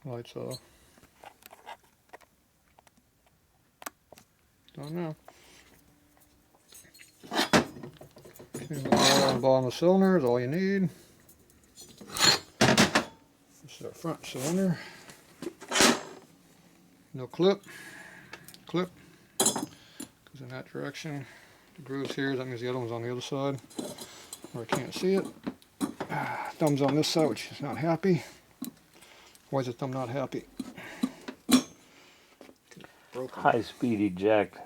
Lights off. Don't know. Okay, oil on the bottom of the cylinder is all you need. This is our front cylinder. No clip. Clip. Goes in that direction. The groove's here, that means the other one's on the other side, where I can't see it. Thumb's on this side, which is not happy. Why is the thumb not happy? High-speed eject.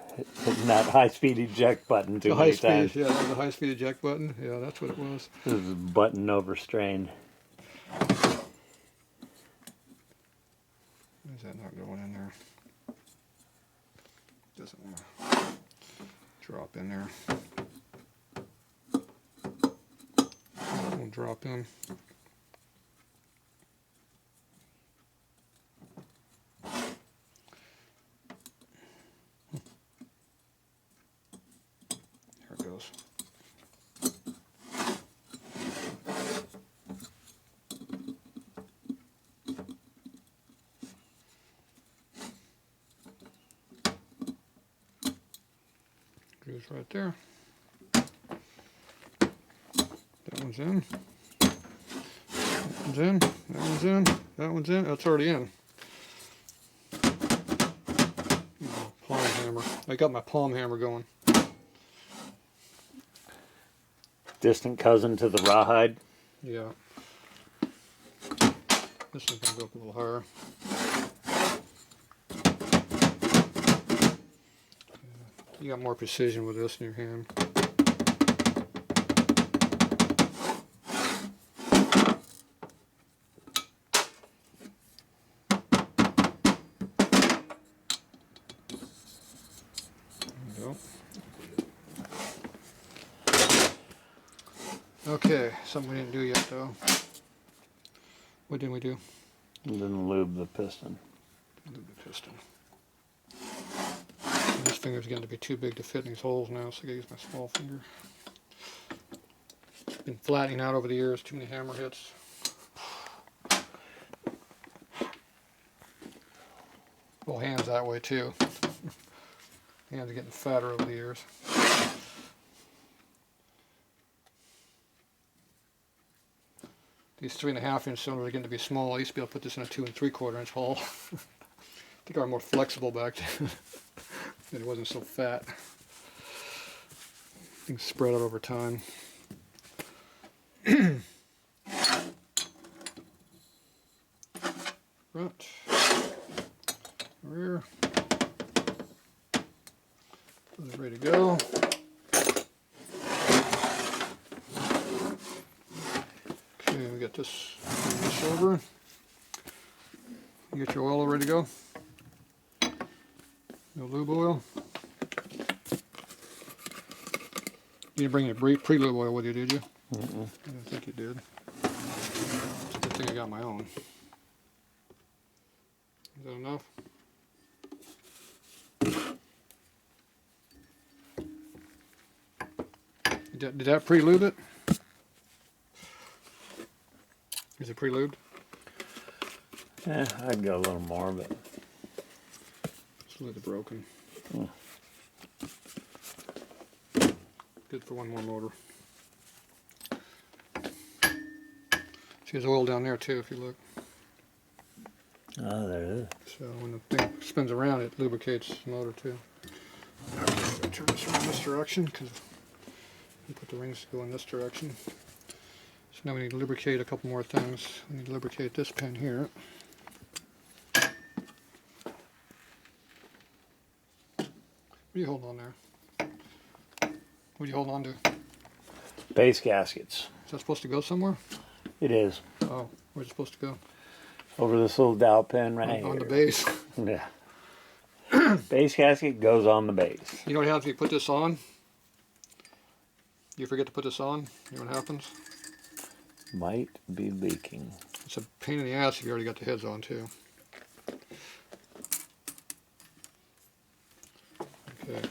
Hitting that high-speed eject button too many times. Yeah, that was a high-speed eject button. Yeah, that's what it was. This is button overstrained. Why is that not going in there? Doesn't want to drop in there. Won't drop in. There it goes. Groove's right there. That one's in. That one's in. That one's in. That one's in. That's already in. Palm hammer. I got my palm hammer going. Distant cousin to the rawhide. Yeah. This one's going to go up a little higher. You got more precision with this in your hand. There we go. Okay, something we didn't do yet though. What didn't we do? And then lube the piston. Lube the piston. This finger's getting to be too big to fit in these holes now, so I gotta use my small finger. It's been flattening out over the years, too many hammer hits. Well, hands that way too. Hands are getting fatter over the years. These 3.5 inch cylinders are getting to be small. I used to be able to put this in a 2 3/4 inch hole. I think I was more flexible back then. It wasn't so fat. Things spread out over time. Front, rear. Those are ready to go. Okay, we got this over. You get your oil ready to go. No lube oil. You didn't bring your pre-lube oil with you, did you? Mm-mm. I didn't think you did. It's a good thing I got my own. Is that enough? Did that pre-lube it? Is it pre-lubed? Yeah, I'd go a little more, but It's a little broken. Hmm. Good for one more motor. See, there's oil down there too, if you look. oh, there it is. So when the thing spins around, it lubricates the motor too. I'm going to turn this around this direction because we put the rings to go in this direction. So now we need to lubricate a couple more things. We need to lubricate this pin here. What are you holding on there? What are you holding on to? Is Base gaskets. that supposed to go somewhere? It is. Oh, where's it supposed to go? Over this little dowel pin right here. On the base. Yeah. Base gasket goes on the base. You know what happens if you put this on? You forget to put this on, you know what happens? Might be leaking. It's a pain in the ass if you already got the heads on too. Okay,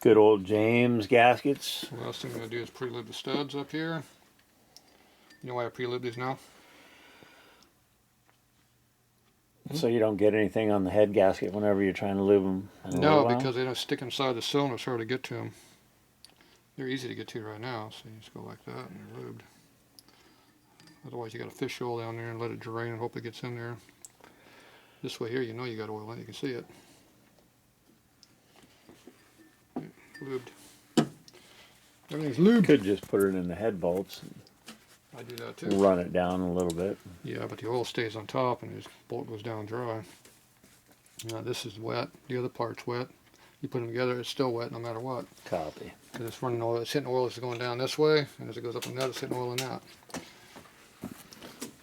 Good old James gaskets. the last thing I'm going to do is pre-lube the studs up here. You know why I pre-lube these now? So you don't get anything on the head gasket whenever you're trying to lube them? No, because they don't stick inside the cylinder. It's hard to get to them. They're easy to get to right now, so you just go like that and they're lubed. Otherwise, you got to fish oil down there and let it drain and hope it gets in there. This way here, you know you got oil in it. You can see it. Lubed. Everything's lubed. Could just put it in the head bolts and I do that too. run it down a little bit. Yeah, but the oil stays on top and the bolt goes down dry. Now this is wet. The other part's wet. You put them together, it's still wet no matter what. Copy. Because it's running oil. It's hitting oil as it's going down this way, and as it goes up and down, it's hitting oil in that.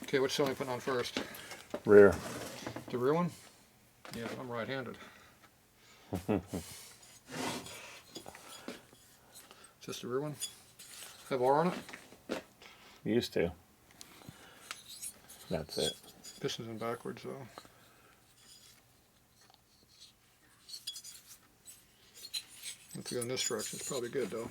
Okay, which side are you putting on first? Rear. The rear one? Yeah, I'm right-handed. Is this the rear one? Have R on it? Used to. That's it. Piston's in backwards though. If you go in this direction, it's probably good though.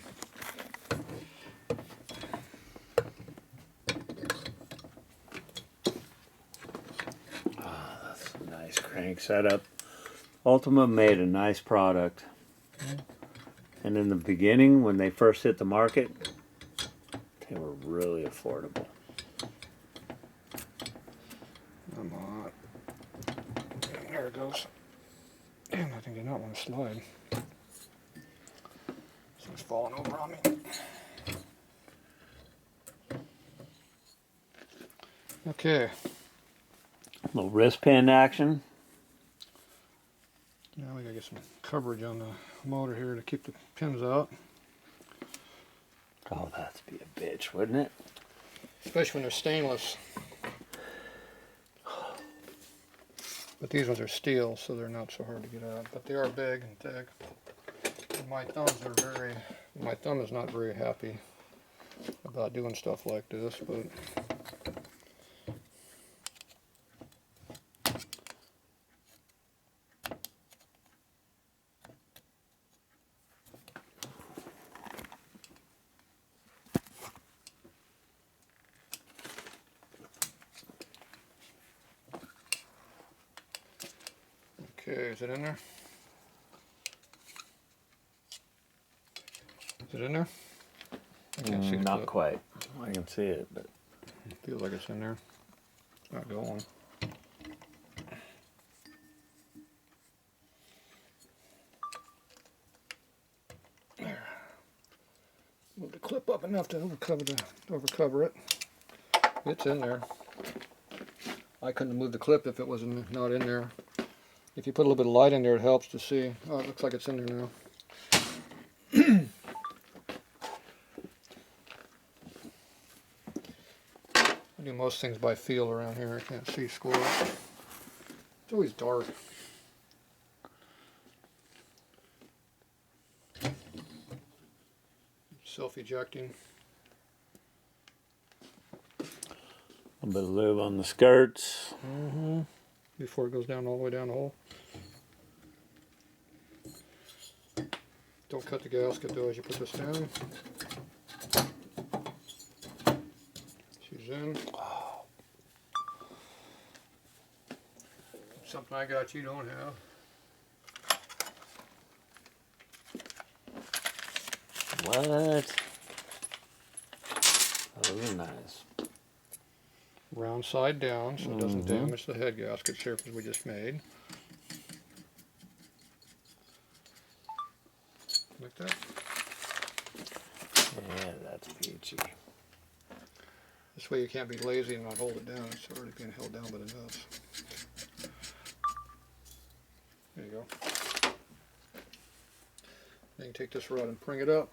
Ah, that's a nice crank setup. Ultima made a nice product. And in the beginning, when they first hit the market, they were really affordable. I'm hot. There it goes. Damn, I think I not want to slide. It's falling over on me. Okay. Little wrist pin action. Now we gotta get some coverage on the motor here to keep the pins out. Oh, that'd be a bitch, wouldn't it? Especially when they're stainless. But these ones are steel, so they're not so hard to get out. But they are big and thick. And my thumb is not very happy about doing stuff like this, but okay, is it in there? Is it in there? I can't see the Not clip. quite. I can see it, but Feels like it's in there. It's not going. There. Move the clip up enough to overcover it. It's in there. I couldn't have moved the clip if it wasn't not in there. If you put a little bit of light in there, it helps to see. Oh, it looks like it's in there now. I do most things by feel around here. I can't see squirrels. It's always dark. Self-ejecting. a bit of lube on the skirts. Before it goes down all the way down the hole. Don't cut the gasket though as you put this down. She's in. Something I got you don't have. What? Those are nice. Round side down so it doesn't damage the head gasket surface we just made. Like that. Yeah, that's peachy. This way you can't be lazy and not hold it down. It's already being held down by the nuts. There you go. Then you can take this rod and bring it up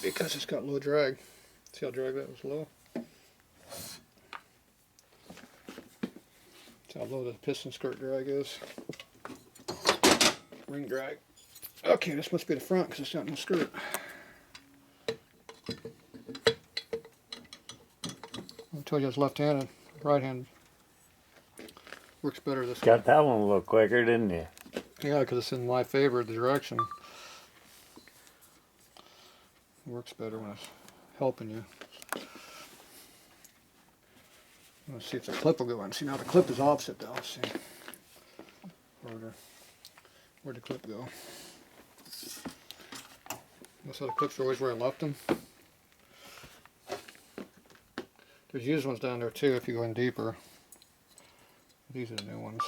because it's got low drag. See how drag that was low? See how low the piston skirt drag is? Ring drag. Okay, this must be the front because it's not in the skirt. I told you I was left-handed, right-handed. Works better this way. Got that one a little quicker, didn't you? Yeah, because it's in my favor, the direction. It works better when it's helping you. Let's see if the clip will go in. See, now the clip is opposite though. See, harder. Where'd the clip go? That's how the clips are always where I left them. There's used ones down there too if you go in deeper. These are the new ones.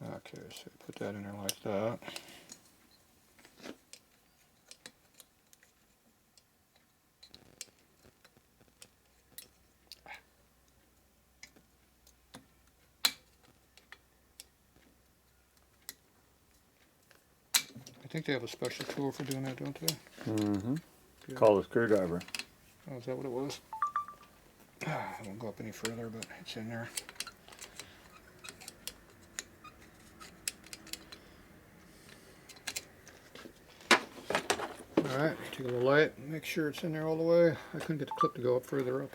Okay, so put that in there like that. I think they have a special tool for doing that, don't they? Mm-hmm. Yeah. Called a screwdriver. Oh, is that what it was? I won't go up any further, but it's in there. Alright, take a little light, make sure it's in there all the way. I couldn't get the clip to go up further up.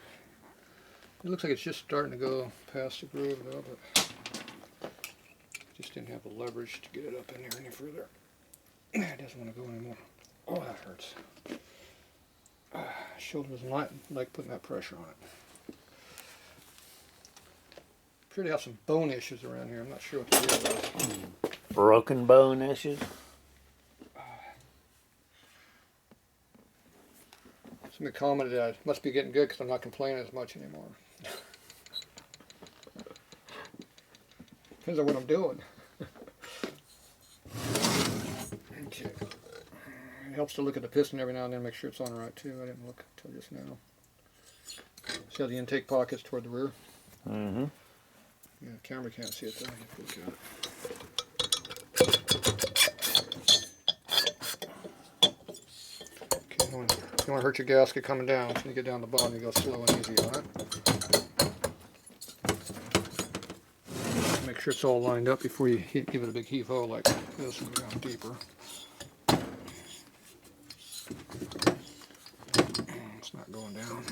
It looks like it's just starting to go past the groove though, but just didn't have the leverage to get it up in there any further. It doesn't want to go anymore. Oh, that hurts. Shoulder doesn't like putting that pressure on it. Appear to have some bone issues around here. I'm not sure what the deal is. Broken bone issues? Somebody commented that I must be getting good because I'm not complaining as much anymore. Depends on what I'm doing. Okay. It helps to look at the piston every now and then, make sure it's on right too. I didn't look until just now. See how the intake pocket's toward the rear? Mm-hmm. Yeah, the camera can't see it though. You have to look at it. Okay, you don't want to hurt your gasket coming down. So when you get down the bottom, you go slow and easy on it. Make sure it's all lined up before you give it a big heave-ho like this and go down deeper. It's not going down.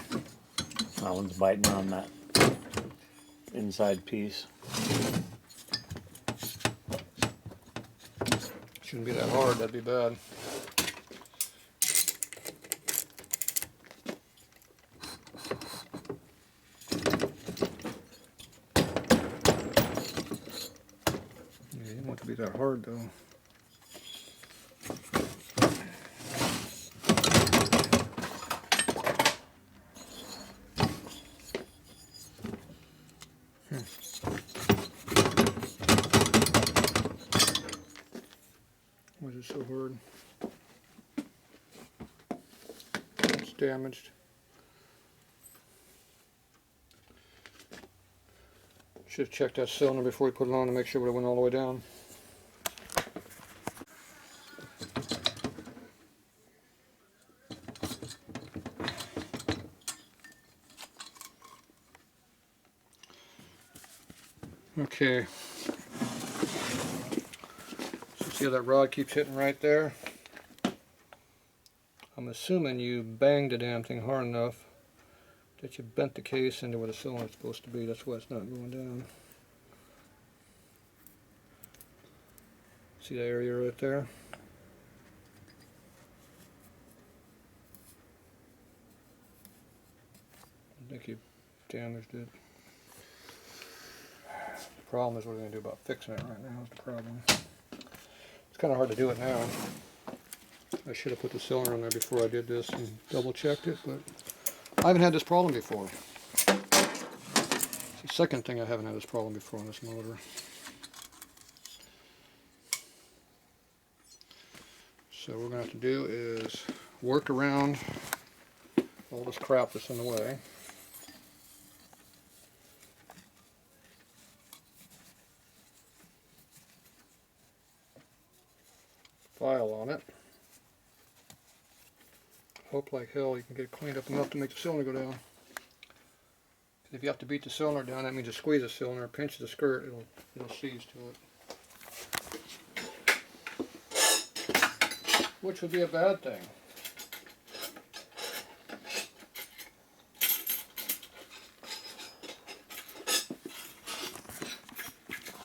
That one's biting on that inside piece. Shouldn't be that hard, that'd be bad. Yeah, you don't want it to be that hard though. Why is it so hard? It's damaged. Should have checked that cylinder before we put it on to make sure it went all the way down. Okay. So see how that rod keeps hitting right there? I'm assuming you banged the damn thing hard enough that you bent the case into where the cylinder's supposed to be. That's why it's not going down. See that area right there? I think you damaged it. The problem is what we're going to do about fixing it right now is the problem. It's kind of hard to do it now. I should have put the cylinder on there before I did this and double checked it, but I haven't had this problem before. It's the second thing I haven't had this problem before on this motor. So what we're going to have to do is work around all this crap that's in the way. File on it. Hope like hell you can get it cleaned up enough to make the cylinder go down. If you have to beat the cylinder down, that means you squeeze the cylinder, pinch the skirt, it'll seize to it. Which would be a bad thing.